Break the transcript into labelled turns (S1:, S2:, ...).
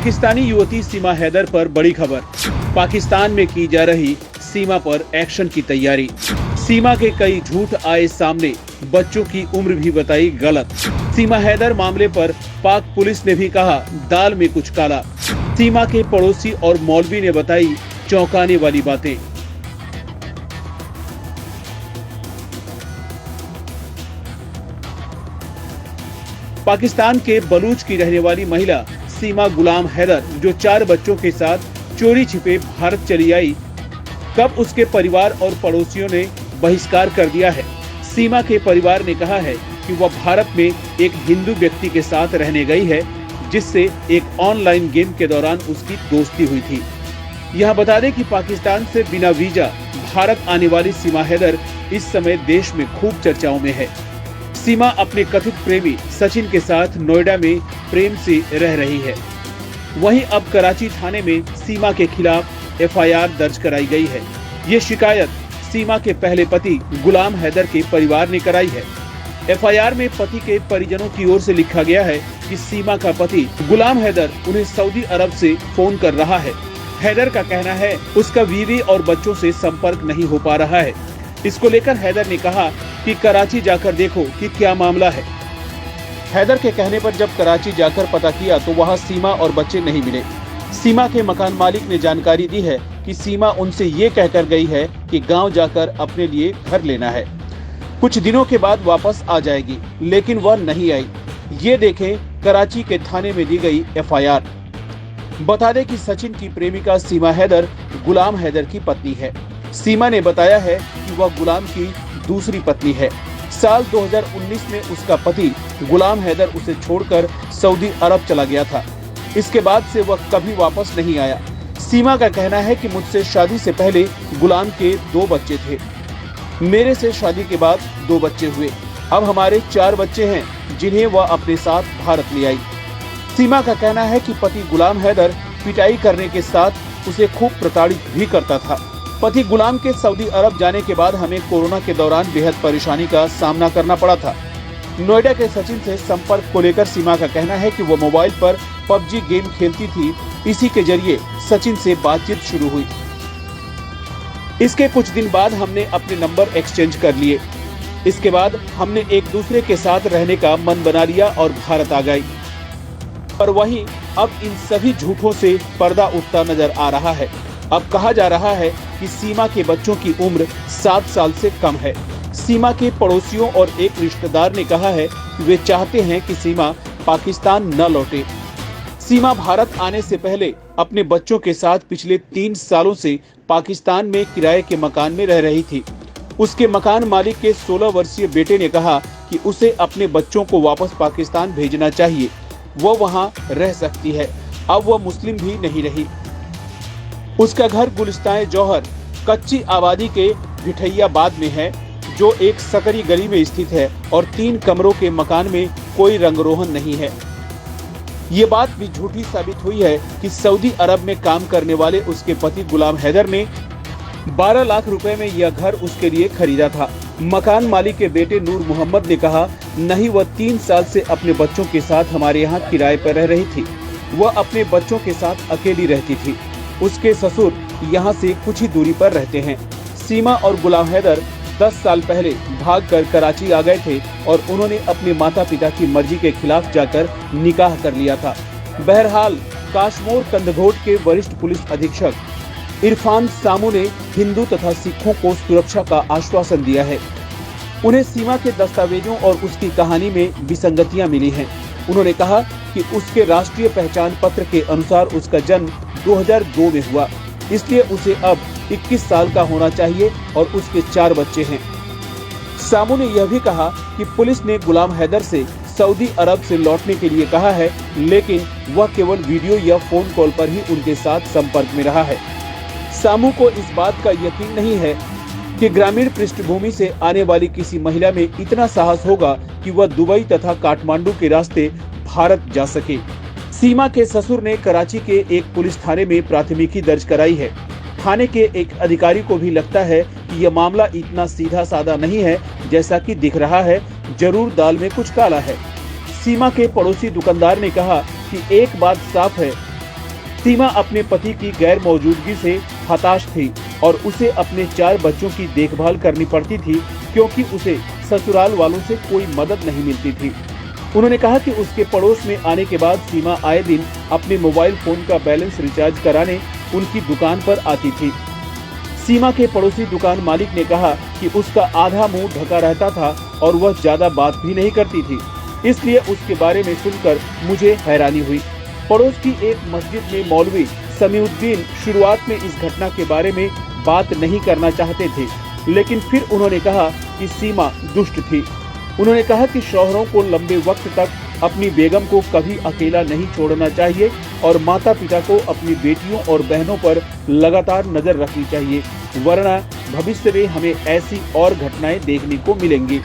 S1: पाकिस्तानी युवती सीमा हैदर पर बड़ी खबर। पाकिस्तान में की जा रही सीमा पर एक्शन की तैयारी। सीमा के कई झूठ आए सामने, बच्चों की उम्र भी बताई गलत। सीमा हैदर मामले पर पाक पुलिस ने भी कहा दाल में कुछ काला। सीमा के पड़ोसी और मौलवी ने बताई चौंकाने वाली बातें। पाकिस्तान के बलूच की रहने वाली महिला सीमा गुलाम हैदर, जो 4 बच्चों के साथ चोरी छिपे भारत चली आई, कब उसके परिवार और पड़ोसियों ने बहिष्कार कर दिया है। सीमा के परिवार ने कहा है कि वह भारत में एक हिंदू व्यक्ति के साथ रहने गई है, जिससे एक ऑनलाइन गेम के दौरान उसकी दोस्ती हुई थी। यह बता दें कि पाकिस्तान से बिना वीजा भारत आने वाली सीमा हैदर इस समय देश में खूब चर्चाओं में है। सीमा अपने कथित प्रेमी सचिन के साथ नोएडा में प्रेम से रह रही है। वहीं अब कराची थाने में सीमा के खिलाफ एफआईआर दर्ज कराई गई है। ये शिकायत सीमा के पहले पति गुलाम हैदर के परिवार ने कराई है। एफआईआर में पति के परिजनों की ओर से लिखा गया है कि सीमा का पति गुलाम हैदर उन्हें सऊदी अरब से फोन कर रहा है। हैदर का कहना है उसका बीवी और बच्चों से संपर्क नहीं हो पा रहा है। इसको लेकर हैदर ने कहा कि कराची जाकर देखो कि क्या मामला है। हैदर के कहने पर जब कराची जाकर पता किया तो वहां सीमा और बच्चे नहीं मिले। सीमा के मकान मालिक ने जानकारी दी है कि सीमा उनसे ये कहकर गई है कि गांव जाकर अपने लिए घर लेना है, कुछ दिनों के बाद वापस आ जाएगी, लेकिन वह नहीं आई। ये देखें कराची के थाने में दी गई एफआईआर। बता दें कि सचिन की प्रेमिका सीमा हैदर गुलाम हैदर की पत्नी है। सीमा ने बताया है कि वह गुलाम की दूसरी पत्नी है। साल 2019 में उसका पति गुलाम हैदर उसे छोड़कर सऊदी अरब चला गया था। इसके बाद से वह कभी वापस नहीं आया। सीमा का कहना है कि मुझसे शादी से पहले गुलाम के 2 बच्चे थे, मेरे से शादी के बाद 2 बच्चे हुए। अब हमारे 4 बच्चे हैं, जिन्हें वह अपने साथ भारत ले आई। सीमा का कहना है कि पति गुलाम हैदर पिटाई करने के साथ उसे खूब प्रताड़ित भी करता था। पति गुलाम के सऊदी अरब जाने के बाद हमें कोरोना के दौरान बेहद परेशानी का सामना करना पड़ा था। नोएडा के सचिन से संपर्क को लेकर सीमा का कहना है कि वो मोबाइल पर पबजी गेम खेलती थी। इसी के जरिए सचिन से बातचीत शुरू हुई। इसके कुछ दिन बाद हमने अपने नंबर एक्सचेंज कर लिए। इसके बाद हमने एक दूसरे के साथ रहने का मन बना लिया और भारत आ गई। पर वहीं अब इन सभी झूठों से पर्दा उठता नजर आ रहा है। अब कहा जा रहा है कि सीमा के बच्चों की उम्र 7 साल से कम है। सीमा के पड़ोसियों और एक रिश्तेदार ने कहा है कि वे चाहते हैं कि सीमा पाकिस्तान न लौटे। सीमा भारत आने से पहले अपने बच्चों के साथ पिछले 3 सालों से पाकिस्तान में किराए के मकान में रह रही थी। उसके मकान मालिक के 16 वर्षीय बेटे ने कहा कि उसे अपने बच्चों को वापस पाकिस्तान भेजना चाहिए, वो वहां रह सकती है। अब वह मुस्लिम भी नहीं रही। उसका घर गुलिस्तान जौहर कच्ची आबादी के भिठैयाबाद में है, जो एक सकरी गली में स्थित है और 3 कमरों के मकान में कोई रंगरोहन नहीं है। ये बात भी झूठी साबित हुई है कि सऊदी अरब में काम करने वाले उसके पति गुलाम हैदर ने 12 लाख रुपए में यह घर उसके लिए खरीदा था। मकान मालिक के बेटे नूर मोहम्मद ने कहा, नहीं, वह 3 साल से अपने बच्चों के साथ हमारे यहाँ किराए पर रह रही थी। वह अपने बच्चों के साथ अकेली रहती थी। उसके ससुर यहाँ से कुछ ही दूरी पर रहते हैं। सीमा और गुलाम हैदर 10 साल पहले भागकर कराची आ गए थे और उन्होंने अपने माता पिता की मर्जी के खिलाफ जाकर निकाह कर लिया था। बहरहाल काशमोर कंदघोट के वरिष्ठ पुलिस अधीक्षक इरफान सामू ने हिंदू तथा सिखों को सुरक्षा का आश्वासन दिया है। उन्हें सीमा के दस्तावेजों और उसकी कहानी में विसंगतियां मिली हैं। उन्होंने कहा कि उसके राष्ट्रीय पहचान पत्र के अनुसार उसका जन्म 2002 में हुआ, इसलिए उसे अब 21 साल का होना चाहिए और उसके 4 बच्चे हैं। सामू ने यह भी कहा कि पुलिस ने गुलाम हैदर से सऊदी अरब से लौटने के लिए कहा है, लेकिन वह केवल वीडियो या फोन कॉल पर ही उनके साथ संपर्क में रहा है। सामू को इस बात का यकीन नहीं है कि ग्रामीण पृष्ठभूमि से आने वाली किसी महिला में इतना साहस होगा कि वह दुबई तथा काठमांडू के रास्ते भारत जा सके। सीमा के ससुर ने कराची के एक पुलिस थाने में प्राथमिकी दर्ज कराई है। थाने के एक अधिकारी को भी लगता है कि यह मामला इतना सीधा साधा नहीं है जैसा कि दिख रहा है, जरूर दाल में कुछ काला है। सीमा के पड़ोसी दुकानदार ने कहा कि एक बात साफ है सीमा अपने पति की गैर मौजूदगी से हताश थी और उसे अपने 4 बच्चों की देखभाल करनी पड़ती थी क्योंकि उसे ससुराल वालों से कोई मदद नहीं मिलती थी। उन्होंने कहा कि उसके पड़ोस में आने के बाद सीमा आए दिन अपने मोबाइल फोन का बैलेंस रिचार्ज कराने उनकी दुकान पर आती थी। सीमा के पड़ोसी दुकान मालिक ने कहा कि उसका आधा मुंह ढका रहता था और वह ज्यादा बात भी नहीं करती थी, इसलिए उसके बारे में सुनकर मुझे हैरानी हुई। पड़ोस की एक मस्जिद में मौलवी समीउद्दीन शुरुआत में इस घटना के बारे में बात नहीं करना चाहते थे, लेकिन फिर उन्होंने कहा कि सीमा दुष्ट थी। उन्होंने कहा कि शौहरों को लंबे वक्त तक अपनी बेगम को कभी अकेला नहीं छोड़ना चाहिए और माता पिता को अपनी बेटियों और बहनों पर लगातार नजर रखनी चाहिए, वरना भविष्य में हमें ऐसी और घटनाएं देखने को मिलेंगी।